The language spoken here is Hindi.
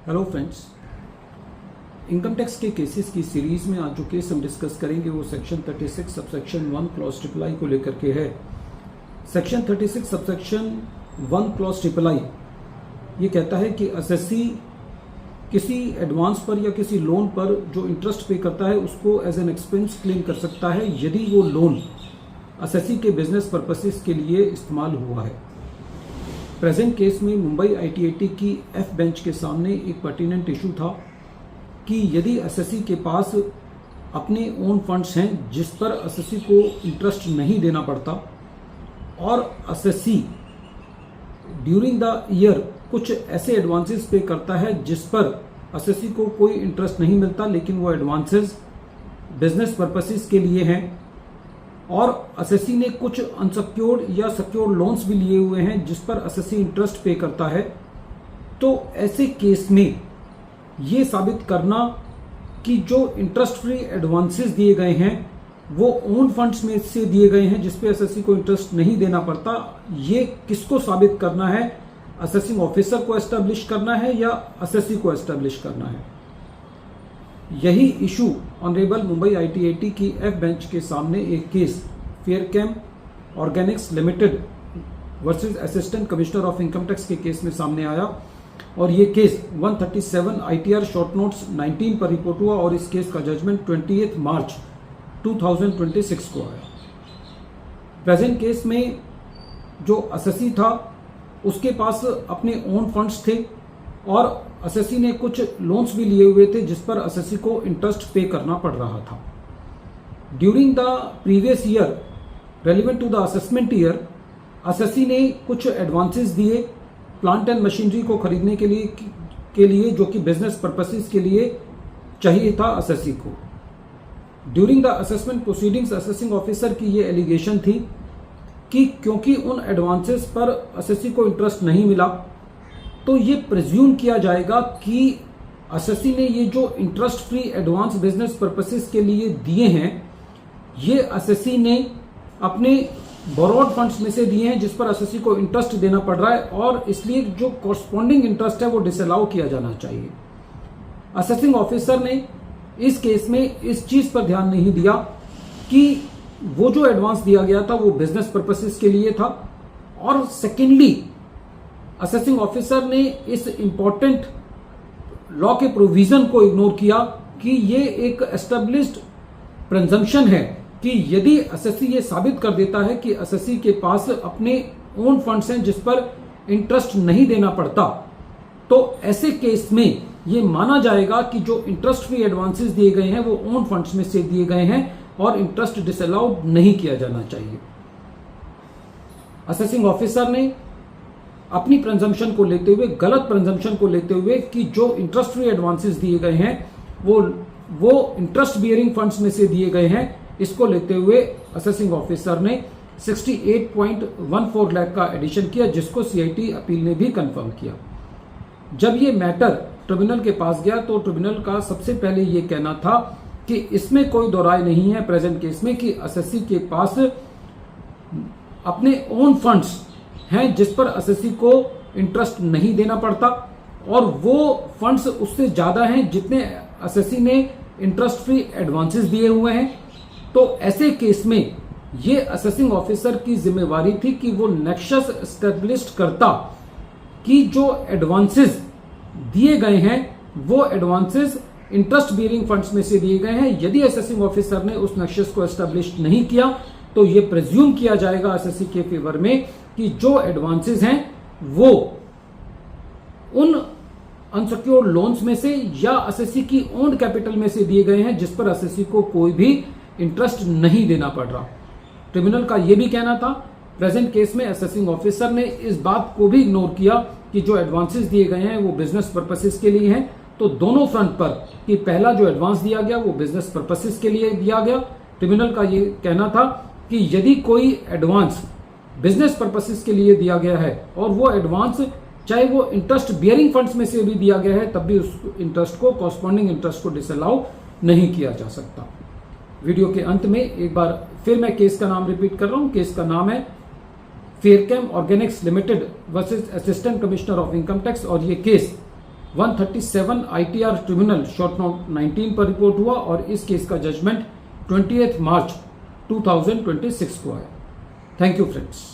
हेलो फ्रेंड्स, इनकम टैक्स के केसेस की सीरीज में आज जो केस हम डिस्कस करेंगे वो section 36 subsection 1 clause triple I को लेकर के है। Section 36 subsection 1 clause triple I ये कहता है कि असेसी किसी एडवांस पर या किसी लोन पर जो इंटरेस्ट पे करता है उसको एज एन एक्सपेंस क्लेम कर सकता है यदि वो लोन असेसी के बिजनेस पर्पसेस के लिए इस्तेमाल हुआ है। प्रेजेंट केस में मुंबई आईटीएटी की एफ बेंच के सामने एक पर्टिनेंट इशू था कि यदि असेसी के पास अपने ओन फंड्स हैं जिस पर असेसी को इंटरेस्ट नहीं देना पड़ता और असेसी ड्यूरिंग द ईयर कुछ ऐसे एडवांसेस पे करता है जिस पर असेसी को कोई इंटरेस्ट नहीं मिलता, लेकिन वो एडवांसेस बिजनेस पर्पसेस के लिए हैं और असेसी ने कुछ अनसिक्योर्ड या सिक्योर्ड लोन्स भी लिए हुए हैं जिस पर असेसी इंटरेस्ट पे करता है, तो ऐसे केस में ये साबित करना कि जो इंटरेस्ट फ्री एडवांसेस दिए गए हैं वो ओन फंड्स में से दिए गए हैं जिस पे असेसी को इंटरेस्ट नहीं देना पड़ता, ये किसको साबित करना है? असेसिंग ऑफिसर को एस्टेब्लिश करना है या असेसी को एस्टेब्लिश करना है? यही इशू ऑनरेबल मुंबई आईटीएटी की एफ बेंच के सामने एक case Fairchem Organics Limited versus assistant commissioner of income tax के केस में सामने आया और ये केस 137 आईटीआर शॉर्ट नोट्स 19 पर रिपोर्ट हुआ और इस केस का जजमेंट 28 मार्च 2026 को आया। प्रेजेंट केस में जो असेसी था उसके पास अपने ओन फंड्स थे और असेसी ने कुछ लोन्स भी लिए हुए थे जिस पर असेसी को इंटरेस्ट पे करना पड़ रहा था। During the previous year relevant to the assessment year assessee ने कुछ एडवांसेस दिए प्लांट एंड मशीनरी को खरीदने के लिए जो कि बिजनेस पर्पसेस के लिए चाहिए था असेसी को। During the assessment proceedings assessing officer की ये एलिगेशन थी कि क्योंकि उन एडवांसेस पर असेसी को इंटरेस्ट नहीं मिला तो ये प्रिज्यूम किया जाएगा कि असेसी ने ये जो interest free advance business purposes के लिए दिए हैं ये असेसी ने अपने बोरोड फंड्स में से दिए हैं जिस पर असेसी को इंटरेस्ट देना पड़ रहा है और इसलिए जो कॉरस्पॉन्डिंग इंटरेस्ट है वो डिसअलाउ किया जाना चाहिए। असेसिंग ऑफिसर ने इस केस में इस चीज पर ध्यान नहीं दिया कि वो जो एडवांस दिया गया था वो बिजनेस पर्पसेस के लिए था और सेकेंडली असेसिंग ऑफिसर ने इस इंपॉर्टेंट लॉ के प्रोविजन को इग्नोर किया कि ये एक एस्टेब्लिश्ड प्रिजम्पशन है कि यदि असेसी ये साबित कर देता है कि असेसी के पास अपने ओन फंड्स हैं जिस पर इंटरेस्ट नहीं देना पड़ता तो ऐसे केस में ये माना जाएगा कि जो इंटरेस्ट फ्री एडवांसेस दिए गए हैं वो ओन फंड्स में से दिए गए हैं और इंटरेस्ट डिसअलाउड नहीं किया जाना चाहिए। असेसिंग ऑफिसर ने अपनी प्रिजम्पशन को लेते हुए गलत प्रिजम्पशन को लेते हुए कि जो इंटरेस्ट फ्री एडवांसेस दिए गए हैं वो इंटरेस्ट बियरिंग फंड्स में से दिए गए हैं, इसको लेते हुए असेसिंग ऑफिसर ने 68.14 लाख का एडिशन किया जिसको सीआईटी अपील ने भी कंफर्म किया। जब ये मैटर ट्रिब्यूनल के पास गया तो ट्रिब्यूनल का सबसे पहले ये कहना था कि इसमें कोई दो राय नहीं है प्रेजेंट केस में कि असेसी के पास अपने ओन फंड्स हैं जिस पर असेसी को इंटरेस्ट नहीं देना पड़ता और वो फंड्स उससे ज्यादा हैं जितने असेसी ने इंटरेस्ट फ्री एडवांसेस दिए हुए हैं। तो ऐसे केस में ये असेसिंग ऑफिसर की जिम्मेवारी थी कि वो नेक्सस एस्टेब्लिश करता कि जो एडवांसेस दिए गए हैं वो एडवांसेस इंटरेस्ट बियरिंग फंड्स में से दिए गए हैं। यदि असेसिंग ऑफिसर ने उस नेक्सस को एस्टेब्लिश नहीं किया तो ये प्रिज्यूम किया जाएगा असेसी के फेवर में कि जो एडवांसेस हैं वो उन अनसिक्योर्ड लोन्स में से या असेसी की ओन्ड कैपिटल में से दिए गए हैं जिस पर असेसी को कोई भी इंटरेस्ट नहीं देना पड़ रहा। ट्रिब्यूनल का यह भी कहना था प्रेजेंट केस में असेसिंग ऑफिसर ने इस बात को भी इग्नोर किया कि जो एडवांसेस दिए गए हैं वो बिजनेस पर्पसेस के लिए हैं, तो दोनों फ्रंट पर कि पहला जो एडवांस दिया गया वो बिजनेस पर्पसेस के लिए दिया गया। ट्रिब्यूनल का ये कहना था कि यदि कोई एडवांस बिजनेस पर्पसेस के लिए दिया गया है और वो एडवांस चाहे वो इंटरेस्ट बियरिंग फंड्स में से भी दिया गया है तब भी उस इंटरेस्ट को कॉरस्पॉन्डिंग इंटरेस्ट को डिसअलाउ नहीं किया जा सकता। वीडियो के अंत में एक बार फिर मैं केस का नाम रिपीट कर रहा हूं। केस का नाम है Fairchem Organics Limited versus assistant commissioner of income tax और ये case 137 ITR tribunal short note 19 पर रिपोर्ट हुआ और इस केस का जजमेंट 28 मार्च 2026 को आया। Thank you friends.